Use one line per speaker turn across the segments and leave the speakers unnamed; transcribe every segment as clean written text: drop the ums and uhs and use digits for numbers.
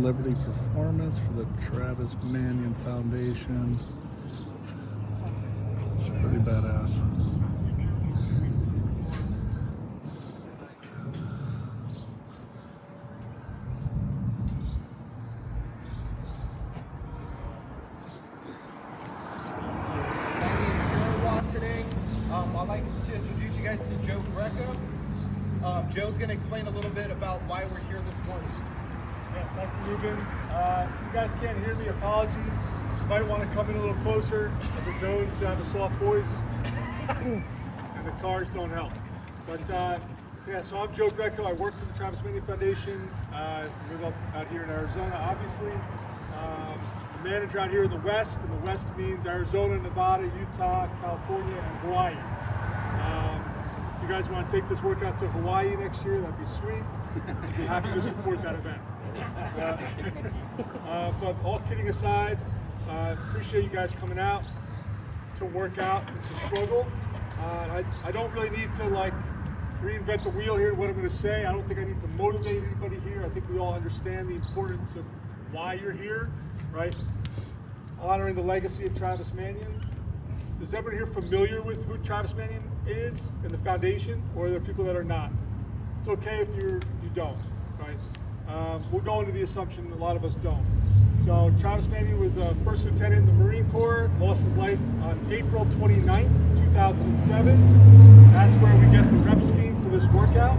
celebrity performance for the Travis Manion Foundation. It's pretty badass.
I'd like to introduce you guys to Joe Greco. Joe's going to explain a little bit about why we're here this morning.
Yeah, thank you, Ruben. If you guys can't hear me, apologies. You might want to come in a little closer. I've been known to have a soft voice, and the cars don't help. But yeah, so I'm Joe Greco. I work for the Travis Manion Foundation. I live up out here in Arizona, obviously. I'm a manager out here in the West, and the West means Arizona, Nevada, Utah, California, and Hawaii. If you guys want to take this workout to Hawaii next year, that'd be sweet. I'd be happy to support that event. But all kidding aside, appreciate you guys coming out to work out. It's a struggle. I don't really need to reinvent the wheel here, what I'm going to say. I don't think I need to motivate anybody here. I think we all understand the importance of why you're here, right? Honoring the legacy of Travis Manion. Is everyone here familiar with who Travis Manion is and the foundation, or are there people that are not? It's okay if you don't, right? We'll go into the assumption a lot of us don't. So Travis Manion was a first lieutenant in the Marine Corps, lost his life on April 29th, 2007. That's where we get the rep scheme for this workout.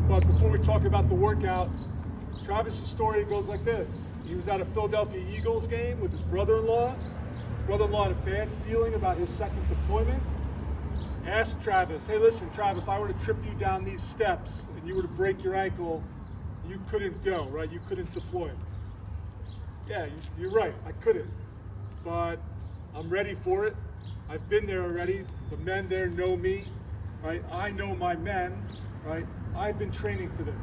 But before we talk about the workout, Travis's story goes like this. He was at a Philadelphia Eagles game with his brother-in-law. His brother-in-law had a bad feeling about his second deployment. Asked Travis, hey listen, Trav, if I were to trip you down these steps and you were to break your ankle, you couldn't go, right? You couldn't deploy. Yeah, you're right, I couldn't. But I'm ready for it. I've been there already. The men there know me, right? I know my men, right? I've been training for this.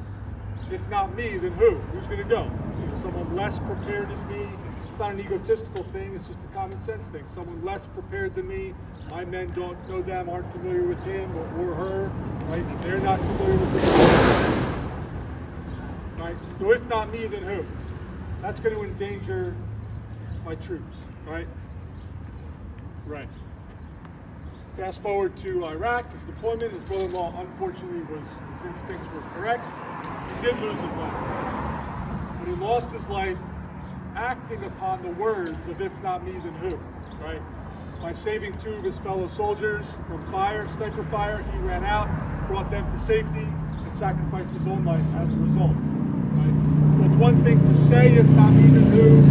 If not me, then who? Who's gonna go? Someone less prepared as me. It's not an egotistical thing, it's just a common sense thing. Someone less prepared than me, my men don't know them, aren't familiar with him or her, right? They're not familiar with them, right? So if not me, then who? That's going to endanger my troops, right? Right. Fast forward to Iraq, his deployment. His brother-in-law, unfortunately, his instincts were correct. He did lose his life. But he lost his life acting upon the words of if not me, then who, right? By saving two of his fellow soldiers from fire, sniper fire, he ran out, brought them to safety, and sacrificed his own life as a result, right? So it's one thing to say if not me, then who,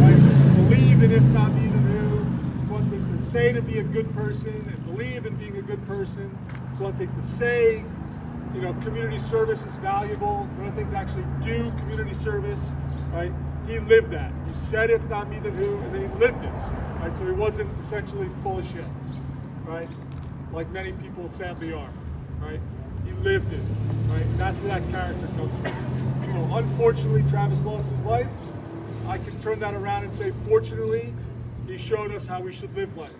right? Believe in if not me, then who. It's one thing to say to be a good person and believe in being a good person. It's one thing to say, community service is valuable. It's another thing to actually do community service, right? He lived that. He said, if not me, then who, and then he lived it, right? So he wasn't essentially full of shit, right? Like many people sadly are, right? He lived it, right? And that's where that character comes from. So unfortunately, Travis lost his life. I can turn that around and say, fortunately, he showed us how we should live life,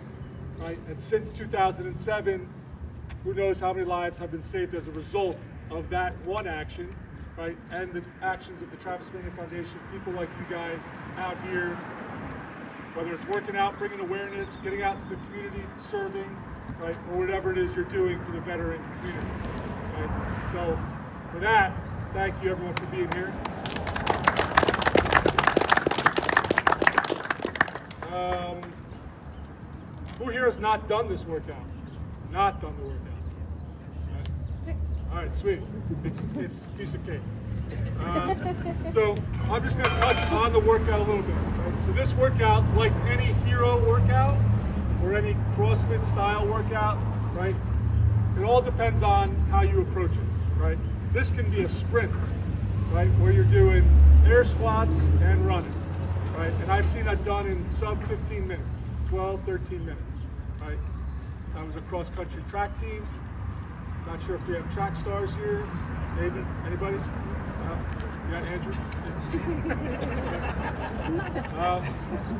right? And since 2007, who knows how many lives have been saved as a result of that one action, right? And the actions of the Travis Manion Foundation, people like you guys out here, whether it's working out, bringing awareness, getting out to the community, serving, right? Or whatever it is you're doing for the veteran community, right? So for that, thank you everyone for being here. Who here has not done this workout? Not done the workout. All right, sweet. It's a piece of cake. So I'm just going to touch on the workout a little bit. Right? So this workout, like any hero workout or any CrossFit style workout, right? It all depends on how you approach it, right? This can be a sprint, right? Where you're doing air squats and running, right? And I've seen that done in sub 15 minutes, 12, 13 minutes, right? I was a cross-country track team. Not sure if we have track stars here. Maybe anybody? Yeah, Andrew.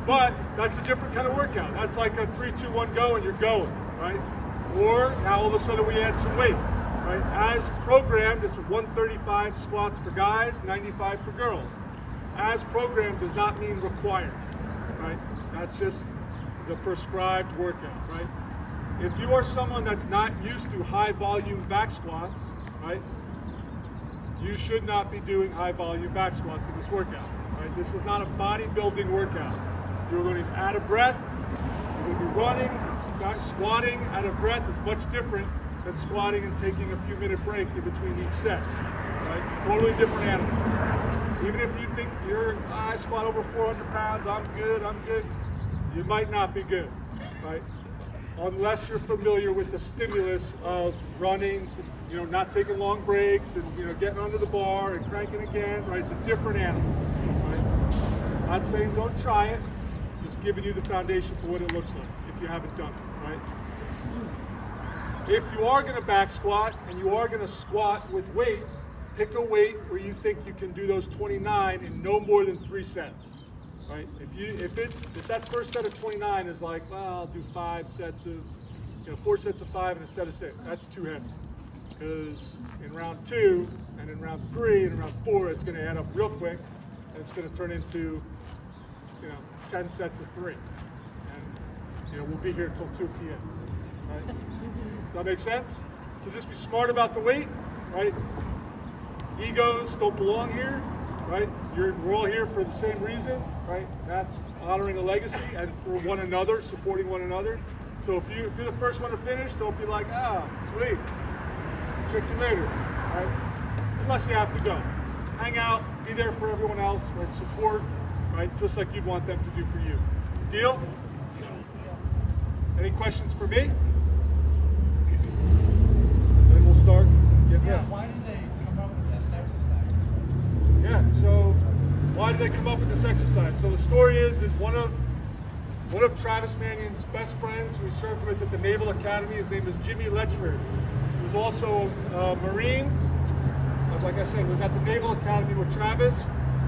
But that's a different kind of workout. That's like a 3, 2, 1, go, and you're going, right? Or now all of a sudden we add some weight, right? As programmed, it's 135 squats for guys, 95 for girls. as programmed does not mean required, right? That's just the prescribed workout, right? If you are someone that's not used to high volume back squats, right? You should not be doing high volume back squats in this workout, right? This is not a bodybuilding workout. You're going to be out of breath, you're going to be running, squatting out of breath is much different than squatting and taking a few minute break in between each set, right? Totally different animal. Even if you think I squat over 400 pounds, I'm good, you might not be good, right? Unless you're familiar with the stimulus of running, not taking long breaks and, getting under the bar and cranking again, right? It's a different animal, right? Not saying don't try it, just giving you the foundation for what it looks like if you haven't done it, right? If you are gonna back squat and you are gonna squat with weight, pick a weight where you think you can do those 29 in no more than 3 sets. Right? If that first set of 29 is like, well, I'll do 4 sets of 5 and a set of 6, that's too heavy. Because in round 2 and in round 3 and in round 4, it's going to add up real quick, and it's going to turn into 10 sets of 3, and we'll be here till 2 p.m. Right? Does that make sense? So just be smart about the weight, right? Egos don't belong here. Right? We're all here for the same reason, right? That's honoring a legacy and for one another, supporting one another. So if you're the first one to finish, don't be like, sweet, check you later, right? Unless you have to go. Hang out, be there for everyone else, right? Support, right? Just like you'd want them to do for you. Deal? Any questions for me? Then we'll start getting ready.
Why did they come up with this exercise?
Yeah, so why did they come up with this exercise? So the story is one of Travis Manion's best friends who he served with at the Naval Academy. His name is Jimmy Letchford. He was also a Marine. Like I said, was at the Naval Academy with Travis.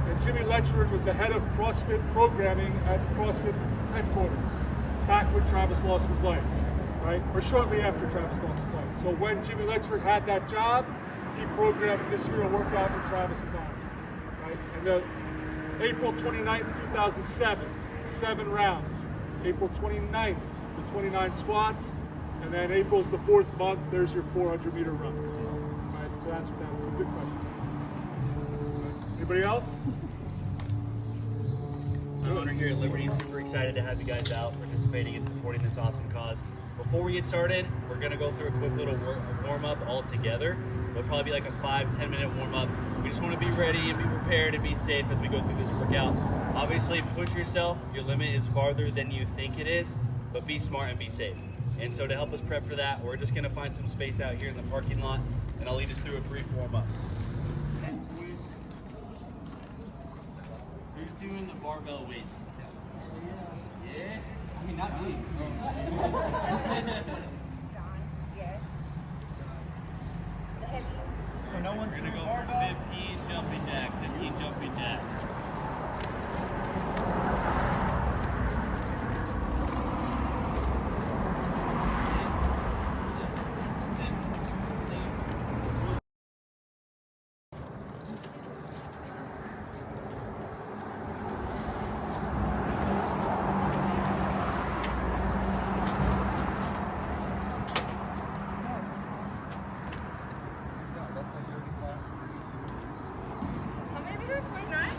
And Jimmy Letchford was the head of CrossFit programming at CrossFit headquarters back when Travis lost his life, right? Or shortly after Travis lost his life. So when Jimmy Letchford had that job, he programmed this hero workout with Travis's honor. And April 29th, 2007, 7 rounds. April 29th, the 29 squats. And then April's the 4th month, there's your 400-meter run. All right, so that's what that was. Good question. Anybody else?
I'm Hunter here at Liberty. Super excited to have you guys out participating and supporting this awesome cause. Before we get started, we're going to go through a quick little warm-up all together. It'll probably be like a 5-10 minute warm-up. We just want to be ready and be prepared and be safe as we go through this workout. Obviously, push yourself. Your limit is farther than you think it is, but be smart and be safe. And so to help us prep for that, we're just going to find some space out here in the parking lot, and I'll lead us through a brief warm-up. Who's doing the barbell weights? Yeah? I mean, not me.
So no one's
We're going to
doing
go for
barbell?
15 jumping jacks, 15 jumping jacks.
How many meters? 29?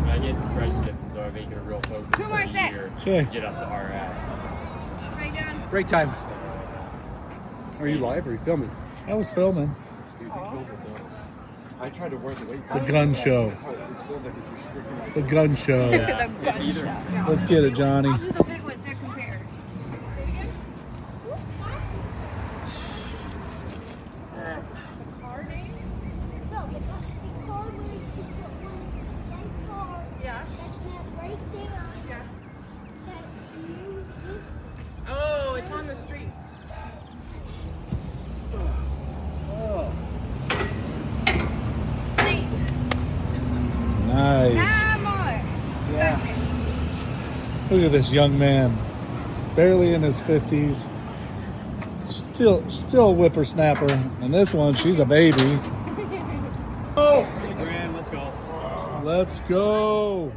I get the stretch distance, so I'm making a real focus.
2 more sets.
Okay.
Get up to RF.
Right down.
Break time. Are you live or are you filming?
I was filming
I tried to wear the weight.
the gun show.
Oh, it just feels like it's restricting my
The gun show.
The gun shot.
Let's get it, Johnny.
I'll do the big ones that compare. Say it again. The card name?
No, the card where you put one card.
Yeah.
That's not right there.
Yeah.
That use this.
Oh, it's on the street.
Look at this young man, barely in his 50s, still a whippersnapper. And this one, she's a baby.
Oh, grand, let's go.
Let's go.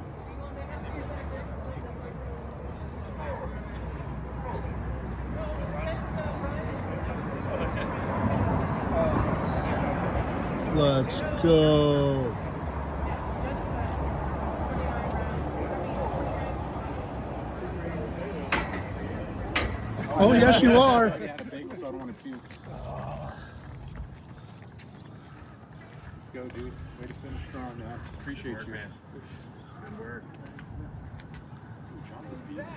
Let's go. Oh, yes, you are.
I had a bagel, so I don't want to puke. Let's go, dude. Way to finish strong, man. Appreciate you.
man.
Good work. John's a beast.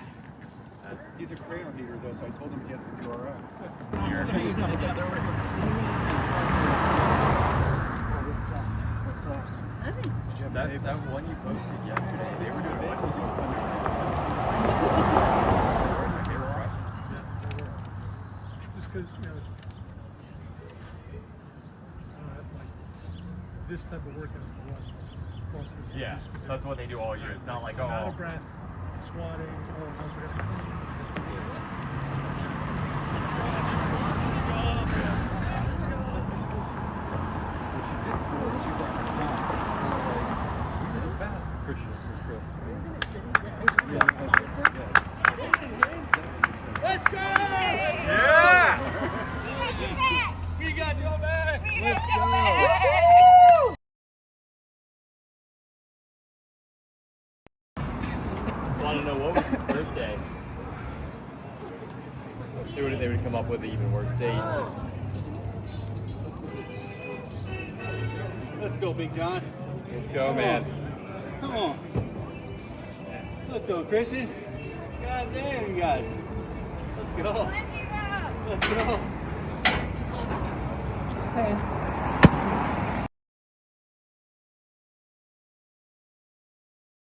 He's a crayon eater, though, so I told him he has to do RX.
That one you posted yesterday,
They were doing bagels.
Just because, you know, like this type of workout for what? CrossFit.
yeah, that's what they do all year. It's not like,
Out
oh,
of breath, squatting, all those sort of
Well, she did cool. She's like, "I'm down." We were fast, Christian, or Chris. Yeah,
Let's go!
yeah!
We got your back!
Let's go!
Want to know what was his birthday? See what they would come up with an even worse date.
Let's go, Big John.
Let's go, man.
Come on. Let's go, Christian. God damn, you guys. Let's go. Let's go.
Okay.